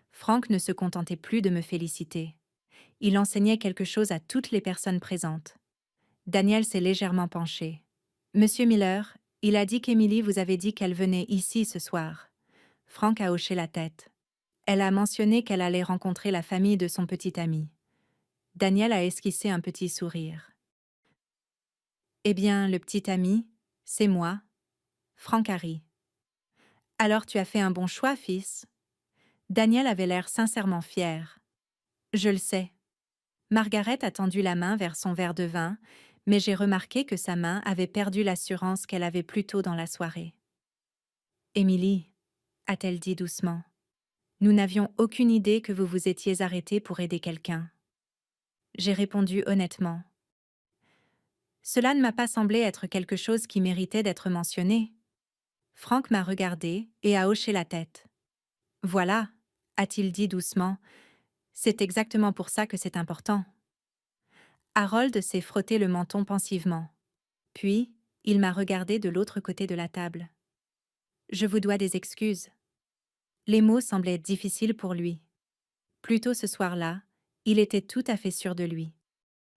Frank ne se contentait plus de me féliciter. Il enseignait quelque chose à toutes les personnes présentes. Daniel s'est légèrement penché. « Monsieur Miller, il a dit qu'Emily vous avait dit qu'elle venait ici ce soir. » Frank a hoché la tête. Elle a mentionné qu'elle allait rencontrer la famille de son petit ami. Daniel a esquissé un petit sourire. « Eh bien, le petit ami, c'est moi. » Frank a ri. « Alors tu as fait un bon choix, fils. » Daniel avait l'air sincèrement fier. « Je le sais. » Margaret a tendu la main vers son verre de vin, mais j'ai remarqué que sa main avait perdu l'assurance qu'elle avait plus tôt dans la soirée. « Émilie, » a-t-elle dit doucement, « nous n'avions aucune idée que vous vous étiez arrêtée pour aider quelqu'un. » J'ai répondu honnêtement. Cela ne m'a pas semblé être quelque chose qui méritait d'être mentionné. Frank m'a regardé et a hoché la tête. « Voilà, » a-t-il dit doucement, « c'est exactement pour ça que c'est important. » Harold s'est frotté le menton pensivement. Puis, il m'a regardé de l'autre côté de la table. « Je vous dois des excuses. » Les mots semblaient difficiles pour lui. Plus tôt ce soir-là, il était tout à fait sûr de lui.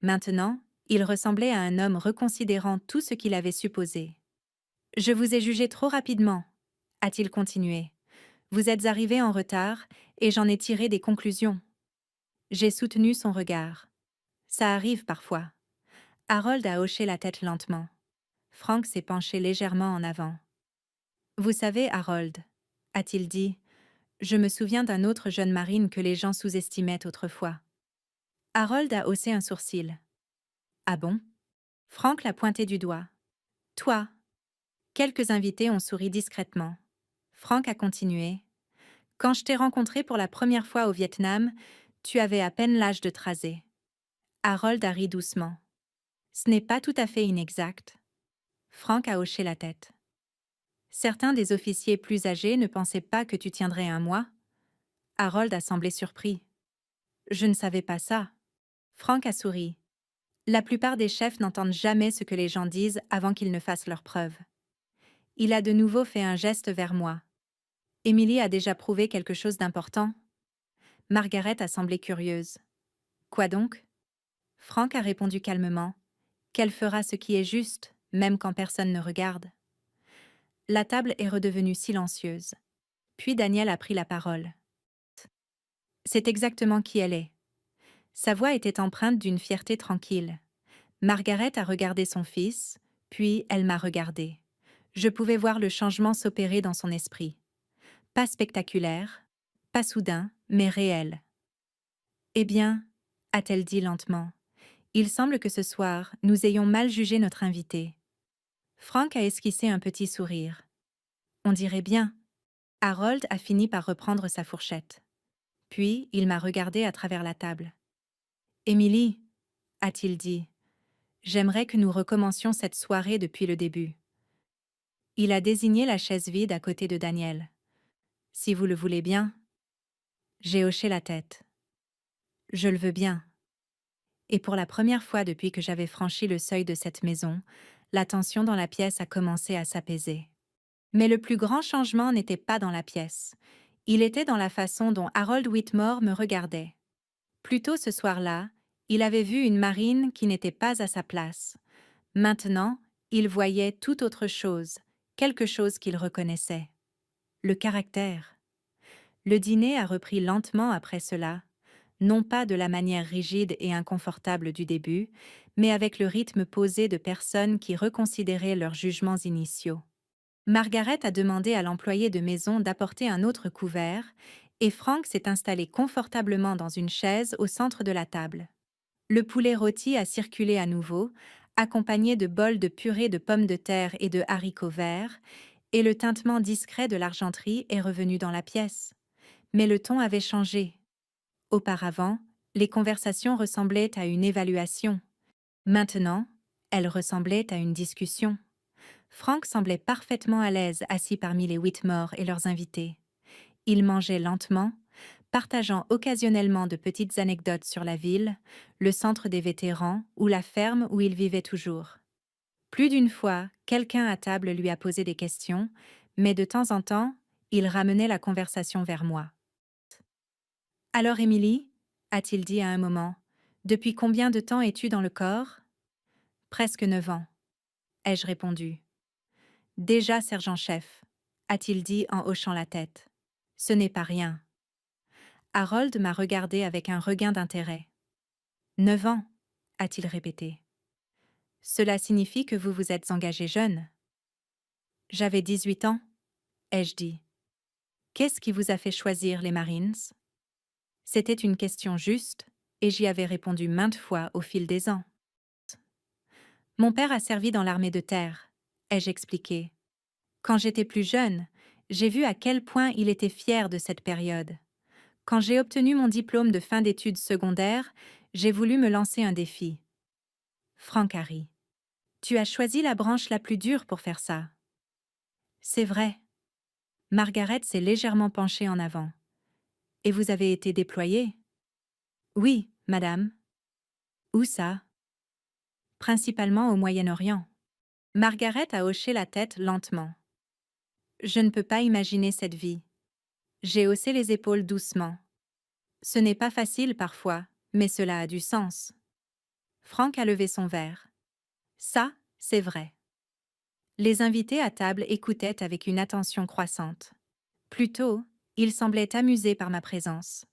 Maintenant, il ressemblait à un homme reconsidérant tout ce qu'il avait supposé. « Je vous ai jugé trop rapidement, » a-t-il continué. « Vous êtes arrivé en retard et j'en ai tiré des conclusions. » J'ai soutenu son regard. « Ça arrive parfois. » Harold a hoché la tête lentement. Frank s'est penché légèrement en avant. « Vous savez, Harold, » a-t-il dit, « je me souviens d'un autre jeune marine que les gens sous-estimaient autrefois. » Harold a haussé un sourcil. « Ah bon ?» Frank l'a pointé du doigt. « Toi !» Quelques invités ont souri discrètement. Frank a continué. « Quand je t'ai rencontré pour la première fois au Vietnam, tu avais à peine l'âge de Trazé. » Harold a ri doucement. « Ce n'est pas tout à fait inexact. » Frank a hoché la tête. « Certains des officiers plus âgés ne pensaient pas que tu tiendrais un mois. » Harold a semblé surpris. « Je ne savais pas ça. » Frank a souri. La plupart des chefs n'entendent jamais ce que les gens disent avant qu'ils ne fassent leurs preuves. Il a de nouveau fait un geste vers moi. Émilie a déjà prouvé quelque chose d'important. Margaret a semblé curieuse. Quoi donc? Frank a répondu calmement. Qu'elle fera ce qui est juste, même quand personne ne regarde. La table est redevenue silencieuse. Puis Daniel a pris la parole. C'est exactement qui elle est. Sa voix était empreinte d'une fierté tranquille. Margaret a regardé son fils, puis elle m'a regardé. Je pouvais voir le changement s'opérer dans son esprit. Pas spectaculaire, pas soudain, mais réel. Eh bien, a-t-elle dit lentement, il semble que ce soir, nous ayons mal jugé notre invité. Frank a esquissé un petit sourire. On dirait bien. Harold a fini par reprendre sa fourchette. Puis, il m'a regardé à travers la table. Émilie, a-t-il dit, j'aimerais que nous recommencions cette soirée depuis le début. Il a désigné la chaise vide à côté de Daniel. Si vous le voulez bien. J'ai hoché la tête. Je le veux bien. Et pour la première fois depuis que j'avais franchi le seuil de cette maison, la tension dans la pièce a commencé à s'apaiser. Mais le plus grand changement n'était pas dans la pièce. Il était dans la façon dont Harold Whitmore me regardait. Plus tôt ce soir-là, il avait vu une marine qui n'était pas à sa place. Maintenant, il voyait tout autre chose, quelque chose qu'il reconnaissait. Le caractère. Le dîner a repris lentement après cela, non pas de la manière rigide et inconfortable du début, mais avec le rythme posé de personnes qui reconsidéraient leurs jugements initiaux. Margaret a demandé à l'employé de maison d'apporter un autre couvert, et Frank s'est installé confortablement dans une chaise au centre de la table. Le poulet rôti a circulé à nouveau, accompagné de bols de purée de pommes de terre et de haricots verts, et le tintement discret de l'argenterie est revenu dans la pièce. Mais le ton avait changé. Auparavant, les conversations ressemblaient à une évaluation. Maintenant, elles ressemblaient à une discussion. Frank semblait parfaitement à l'aise assis parmi les Whitmore et leurs invités. Il mangeait lentement, partageant occasionnellement de petites anecdotes sur la ville, le centre des vétérans ou la ferme où il vivait toujours. Plus d'une fois, quelqu'un à table lui a posé des questions, mais de temps en temps, il ramenait la conversation vers moi. Alors, Émilie, a-t-il dit à un moment, depuis combien de temps es-tu dans le corps? Presque 9 ans, ai-je répondu. Déjà sergent-chef, a-t-il dit en hochant la tête. Ce n'est pas rien. Harold m'a regardé avec un regain d'intérêt. 9 ans, a-t-il répété. Cela signifie que vous vous êtes engagé jeune. J'avais 18 ans, ai-je dit. Qu'est-ce qui vous a fait choisir les Marines? C'était une question juste, et j'y avais répondu maintes fois au fil des ans. Mon père a servi dans l'armée de terre, ai-je expliqué. Quand j'étais plus jeune, j'ai vu à quel point il était fier de cette période. Quand j'ai obtenu mon diplôme de fin d'études secondaires, j'ai voulu me lancer un défi. Frank a ri. Tu as choisi la branche la plus dure pour faire ça. C'est vrai. Margaret s'est légèrement penchée en avant. Et vous avez été déployée? Oui, madame. Où ça? Principalement au Moyen-Orient. Margaret a hoché la tête lentement. Je ne peux pas imaginer cette vie. J'ai haussé les épaules doucement. Ce n'est pas facile parfois, mais cela a du sens. Frank a levé son verre. Ça, c'est vrai. Les invités à table écoutaient avec une attention croissante. Plus tôt, ils semblaient amusés par ma présence.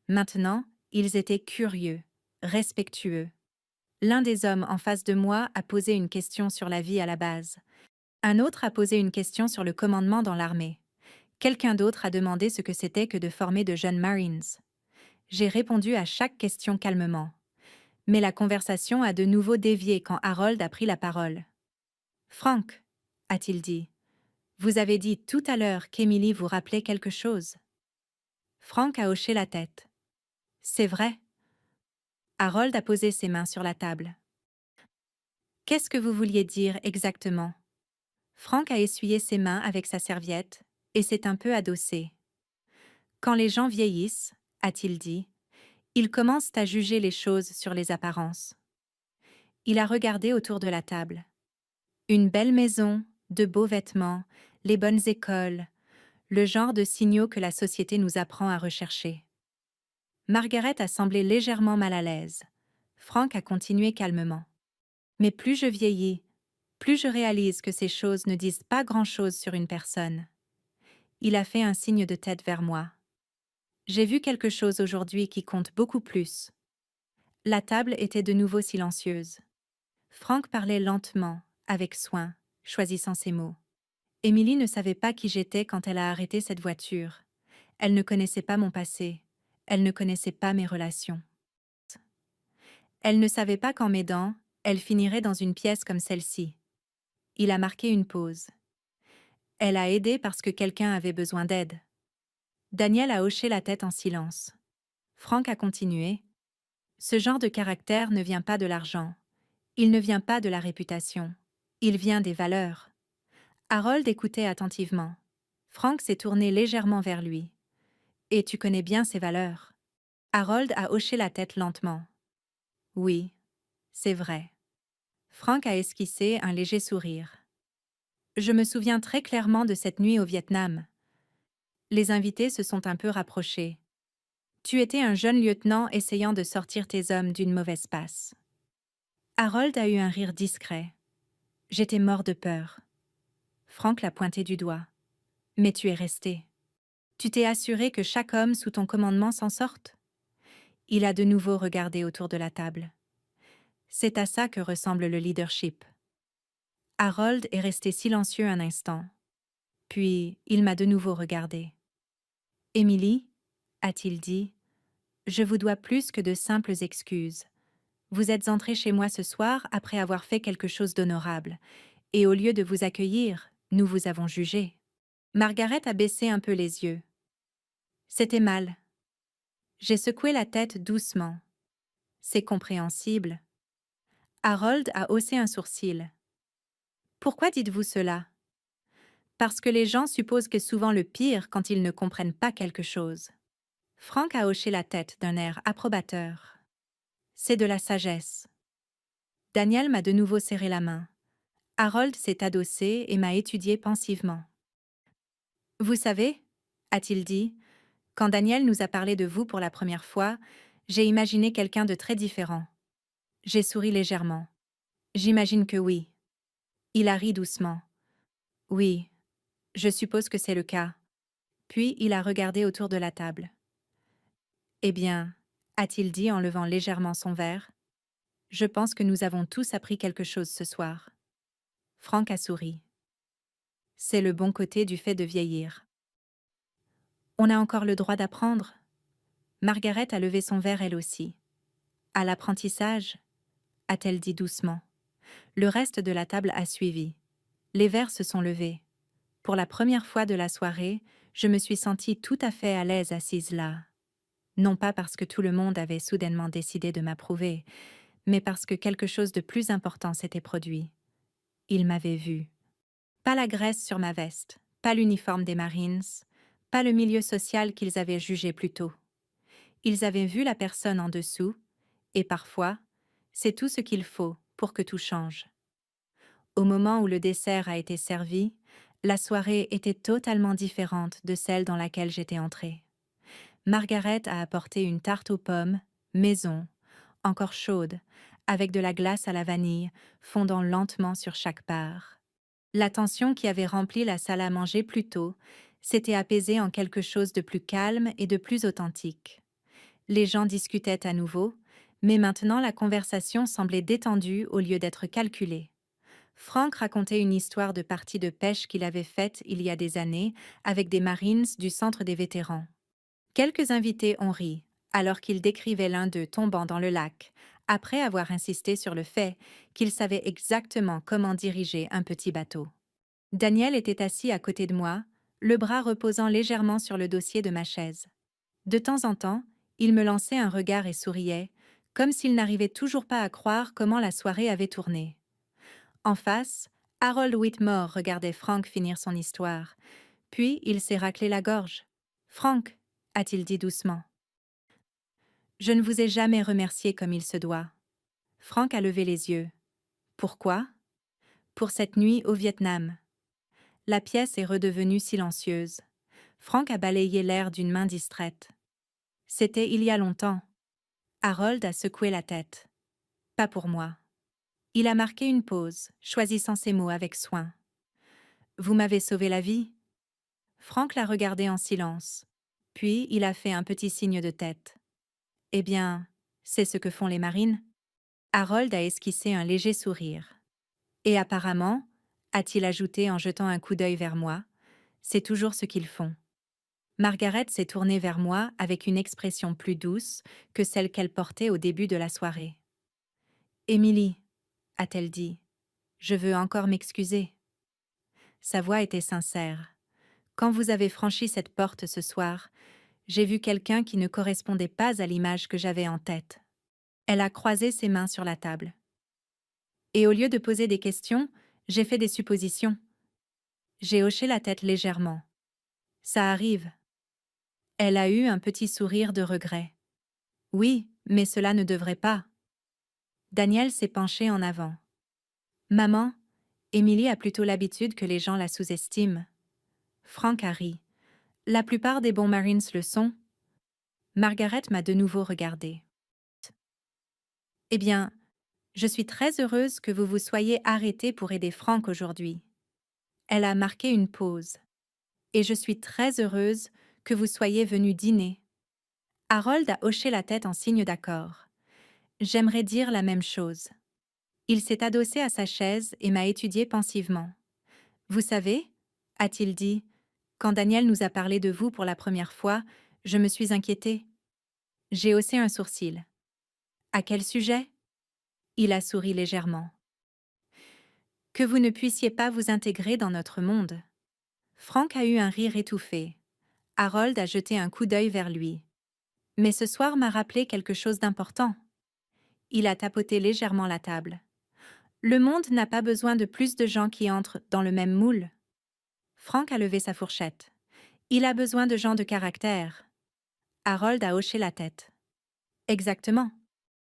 Maintenant, ils étaient curieux, respectueux. L'un des hommes en face de moi a posé une question sur la vie à la base. Un autre a posé une question sur le commandement dans l'armée. Quelqu'un d'autre a demandé ce que c'était que de former de jeunes Marines. J'ai répondu à chaque question calmement. Mais la conversation a de nouveau dévié quand Harold a pris la parole. Frank, a-t-il dit, vous avez dit tout à l'heure qu'Emily vous rappelait quelque chose. Frank a hoché la tête. C'est vrai. Harold a posé ses mains sur la table. Qu'est-ce que vous vouliez dire exactement? Frank a essuyé ses mains avec sa serviette et s'est un peu adossé. Quand les gens vieillissent, a-t-il dit, ils commencent à juger les choses sur les apparences. Il a regardé autour de la table. Une belle maison, de beaux vêtements, les bonnes écoles, le genre de signaux que la société nous apprend à rechercher. Margaret a semblé légèrement mal à l'aise. Frank a continué calmement. Mais plus je vieillis, plus je réalise que ces choses ne disent pas grand-chose sur une personne. Il a fait un signe de tête vers moi. J'ai vu quelque chose aujourd'hui qui compte beaucoup plus. La table était de nouveau silencieuse. Frank parlait lentement, avec soin, choisissant ses mots. Émilie ne savait pas qui j'étais quand elle a arrêté cette voiture. Elle ne connaissait pas mon passé. Elle ne connaissait pas mes relations. Elle ne savait pas qu'en m'aidant, elle finirait dans une pièce comme celle-ci. Il a marqué une pause. Elle a aidé parce que quelqu'un avait besoin d'aide. Daniel a hoché la tête en silence. Frank a continué. Ce genre de caractère ne vient pas de l'argent. Il ne vient pas de la réputation. Il vient des valeurs. Harold écoutait attentivement. Frank s'est tourné légèrement vers lui. Et tu connais bien ses valeurs. Harold a hoché la tête lentement. Oui, c'est vrai. Frank a esquissé un léger sourire. Je me souviens très clairement de cette nuit au Vietnam. Les invités se sont un peu rapprochés. Tu étais un jeune lieutenant essayant de sortir tes hommes d'une mauvaise passe. Harold a eu un rire discret. J'étais mort de peur. Frank l'a pointé du doigt. Mais tu es resté. Tu t'es assuré que chaque homme sous ton commandement s'en sorte? Il a de nouveau regardé autour de la table. C'est à ça que ressemble le leadership. Harold est resté silencieux un instant. Puis, il m'a de nouveau regardé. Émilie, a-t-il dit, je vous dois plus que de simples excuses. Vous êtes entrée chez moi ce soir après avoir fait quelque chose d'honorable, et au lieu de vous accueillir, nous vous avons jugé. Margaret a baissé un peu les yeux. C'était mal. J'ai secoué la tête doucement. C'est compréhensible. Harold a haussé un sourcil. Pourquoi dites-vous cela? Parce que les gens supposent que souvent le pire quand ils ne comprennent pas quelque chose. Frank a hoché la tête d'un air approbateur. C'est de la sagesse. Daniel m'a de nouveau serré la main. Harold s'est adossé et m'a étudié pensivement. Vous savez, a-t-il dit, quand Daniel nous a parlé de vous pour la première fois, j'ai imaginé quelqu'un de très différent. J'ai souri légèrement. J'imagine que oui. Il a ri doucement. Oui, je suppose que c'est le cas. Puis il a regardé autour de la table. Eh bien, a-t-il dit en levant légèrement son verre, je pense que nous avons tous appris quelque chose ce soir. Frank a souri. C'est le bon côté du fait de vieillir. On a encore le droit d'apprendre. Margaret a levé son verre elle aussi. À l'apprentissage, a-t-elle dit doucement. Le reste de la table a suivi. Les verres se sont levés. Pour la première fois de la soirée, je me suis sentie tout à fait à l'aise assise là. Non pas parce que tout le monde avait soudainement décidé de m'approuver, mais parce que quelque chose de plus important s'était produit. Ils m'avaient vu. Pas la graisse sur ma veste, pas l'uniforme des Marines, pas le milieu social qu'ils avaient jugé plus tôt. Ils avaient vu la personne en dessous, et parfois, c'est tout ce qu'il faut pour que tout change. Au moment où le dessert a été servi, la soirée était totalement différente de celle dans laquelle j'étais entrée. Margaret a apporté une tarte aux pommes, maison, encore chaude, avec de la glace à la vanille, fondant lentement sur chaque part. La tension qui avait rempli la salle à manger plus tôt s'était apaisée en quelque chose de plus calme et de plus authentique. Les gens discutaient à nouveau, mais maintenant la conversation semblait détendue au lieu d'être calculée. Frank racontait une histoire de partie de pêche qu'il avait faite il y a des années avec des Marines du centre des vétérans. Quelques invités ont ri, alors qu'il décrivait l'un d'eux tombant dans le lac, après avoir insisté sur le fait qu'il savait exactement comment diriger un petit bateau. Daniel était assis à côté de moi, le bras reposant légèrement sur le dossier de ma chaise. De temps en temps, il me lançait un regard et souriait, comme s'il n'arrivait toujours pas à croire comment la soirée avait tourné. En face, Harold Whitmore regardait Frank finir son histoire, puis il s'est raclé la gorge. « Frank, a-t-il dit doucement. Je ne vous ai jamais remercié comme il se doit. » Franck a levé les yeux. Pourquoi? Pour cette nuit au Vietnam. La pièce est redevenue silencieuse. Franck a balayé l'air d'une main distraite. C'était il y a longtemps. Harold a secoué la tête. Pas pour moi. Il a marqué une pause, choisissant ses mots avec soin. Vous m'avez sauvé la vie? Franck l'a regardé en silence. Puis il a fait un petit signe de tête. Eh bien, c'est ce que font les marines. Harold a esquissé un léger sourire. Et apparemment, a-t-il ajouté en jetant un coup d'œil vers moi, c'est toujours ce qu'ils font. Margaret s'est tournée vers moi avec une expression plus douce que celle qu'elle portait au début de la soirée. Émilie, a-t-elle dit, je veux encore m'excuser. Sa voix était sincère. Quand vous avez franchi cette porte ce soir, j'ai vu quelqu'un qui ne correspondait pas à l'image que j'avais en tête. Elle a croisé ses mains sur la table. Et au lieu de poser des questions, j'ai fait des suppositions. J'ai hoché la tête légèrement. Ça arrive. Elle a eu un petit sourire de regret. Oui, mais cela ne devrait pas. Daniel s'est penché en avant. Maman, Émilie a plutôt l'habitude que les gens la sous-estiment. Franck a ri. La plupart des bons Marines le sont. Margaret m'a de nouveau regardée. Eh bien, je suis très heureuse que vous vous soyez arrêté pour aider Franck aujourd'hui. Elle a marqué une pause. Et je suis très heureuse que vous soyez venu dîner. Harold a hoché la tête en signe d'accord. J'aimerais dire la même chose. Il s'est adossé à sa chaise et m'a étudié pensivement. Vous savez, a-t-il dit, quand Daniel nous a parlé de vous pour la première fois, je me suis inquiétée. J'ai haussé un sourcil. À quel sujet? Il a souri légèrement. Que vous ne puissiez pas vous intégrer dans notre monde. Franck a eu un rire étouffé. Harold a jeté un coup d'œil vers lui. Mais ce soir m'a rappelé quelque chose d'important. Il a tapoté légèrement la table. Le monde n'a pas besoin de plus de gens qui entrent dans le même moule. Franck a levé sa fourchette. Il a besoin de gens de caractère. Harold a hoché la tête. Exactement.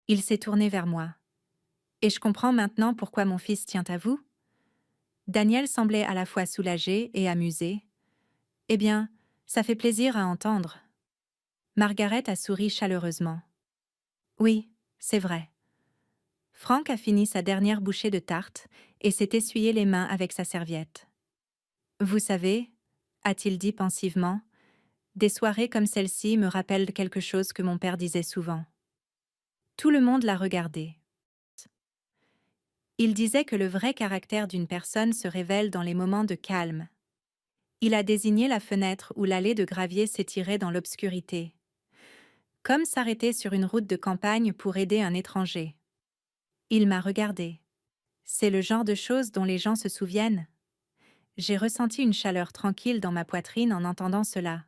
Il s'est tourné vers moi. Et je comprends maintenant pourquoi mon fils tient à vous. Daniel semblait à la fois soulagé et amusé. Eh bien, ça fait plaisir à entendre. Margaret a souri chaleureusement. Oui, c'est vrai. Franck a fini sa dernière bouchée de tarte et s'est essuyé les mains avec sa serviette. Vous savez, a-t-il dit pensivement, des soirées comme celle-ci me rappellent quelque chose que mon père disait souvent. Tout le monde l'a regardé. Il disait que le vrai caractère d'une personne se révèle dans les moments de calme. Il a désigné la fenêtre où l'allée de gravier s'étirait dans l'obscurité. Comme s'arrêter sur une route de campagne pour aider un étranger. Il m'a regardé. C'est le genre de choses dont les gens se souviennent. J'ai ressenti une chaleur tranquille dans ma poitrine en entendant cela.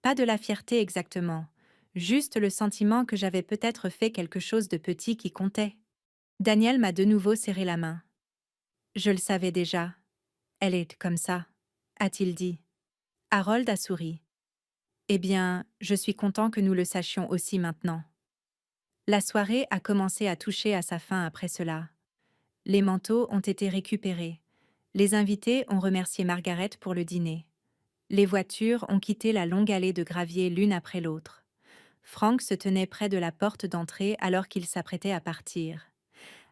Pas de la fierté exactement, juste le sentiment que j'avais peut-être fait quelque chose de petit qui comptait. Daniel m'a de nouveau serré la main. Je le savais déjà. Elle est comme ça, a-t-il dit. Harold a souri. Eh bien, je suis content que nous le sachions aussi maintenant. La soirée a commencé à toucher à sa fin après cela. Les manteaux ont été récupérés. Les invités ont remercié Margaret pour le dîner. Les voitures ont quitté la longue allée de gravier l'une après l'autre. Franck se tenait près de la porte d'entrée alors qu'il s'apprêtait à partir.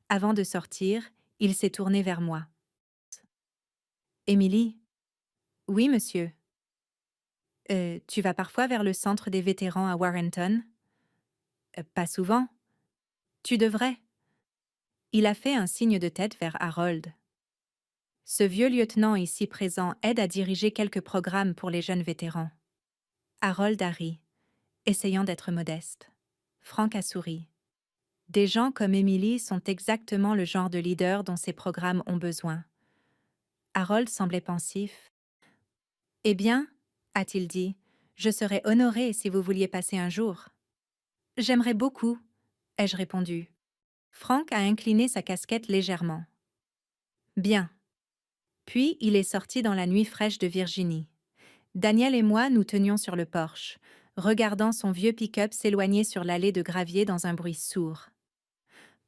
Avant de sortir, il s'est tourné vers moi. Émilie? Oui, monsieur. Tu vas parfois vers le centre des vétérans à Warrenton? Pas souvent. Tu devrais. Il a fait un signe de tête vers Harold. Ce vieux lieutenant ici présent aide à diriger quelques programmes pour les jeunes vétérans. Harold a ri, essayant d'être modeste. Franck a souri. Des gens comme Émilie sont exactement le genre de leader dont ces programmes ont besoin. Harold semblait pensif. Eh bien, a-t-il dit, je serais honoré si vous vouliez passer un jour. J'aimerais beaucoup, ai-je répondu. Franck a incliné sa casquette légèrement. Bien. Puis il est sorti dans la nuit fraîche de Virginie. Daniel et moi nous tenions sur le porche, regardant son vieux pick-up s'éloigner sur l'allée de gravier dans un bruit sourd.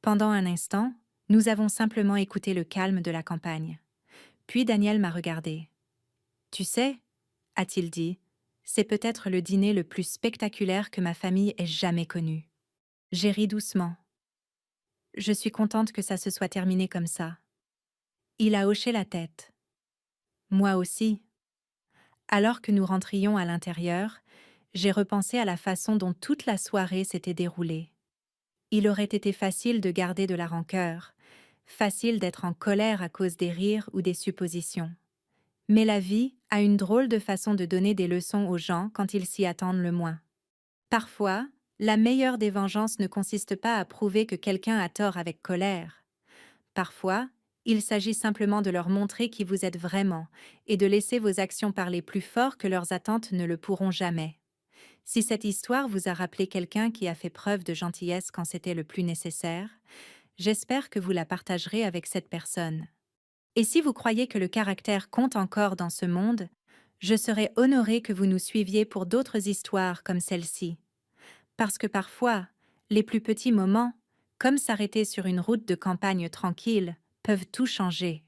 Pendant un instant, nous avons simplement écouté le calme de la campagne. Puis Daniel m'a regardé. Tu sais, a-t-il dit, c'est peut-être le dîner le plus spectaculaire que ma famille ait jamais connu. J'ai ri doucement. Je suis contente que ça se soit terminé comme ça. Il a hoché la tête. Moi aussi. Alors que nous rentrions à l'intérieur, j'ai repensé à la façon dont toute la soirée s'était déroulée. Il aurait été facile de garder de la rancœur, facile d'être en colère à cause des rires ou des suppositions. Mais la vie a une drôle de façon de donner des leçons aux gens quand ils s'y attendent le moins. Parfois, la meilleure des vengeances ne consiste pas à prouver que quelqu'un a tort avec colère. Parfois, il s'agit simplement de leur montrer qui vous êtes vraiment et de laisser vos actions parler plus fort que leurs attentes ne le pourront jamais. Si cette histoire vous a rappelé quelqu'un qui a fait preuve de gentillesse quand c'était le plus nécessaire, j'espère que vous la partagerez avec cette personne. Et si vous croyez que le caractère compte encore dans ce monde, je serais honorée que vous nous suiviez pour d'autres histoires comme celle-ci. Parce que parfois, les plus petits moments, comme s'arrêter sur une route de campagne tranquille, peuvent tout changer.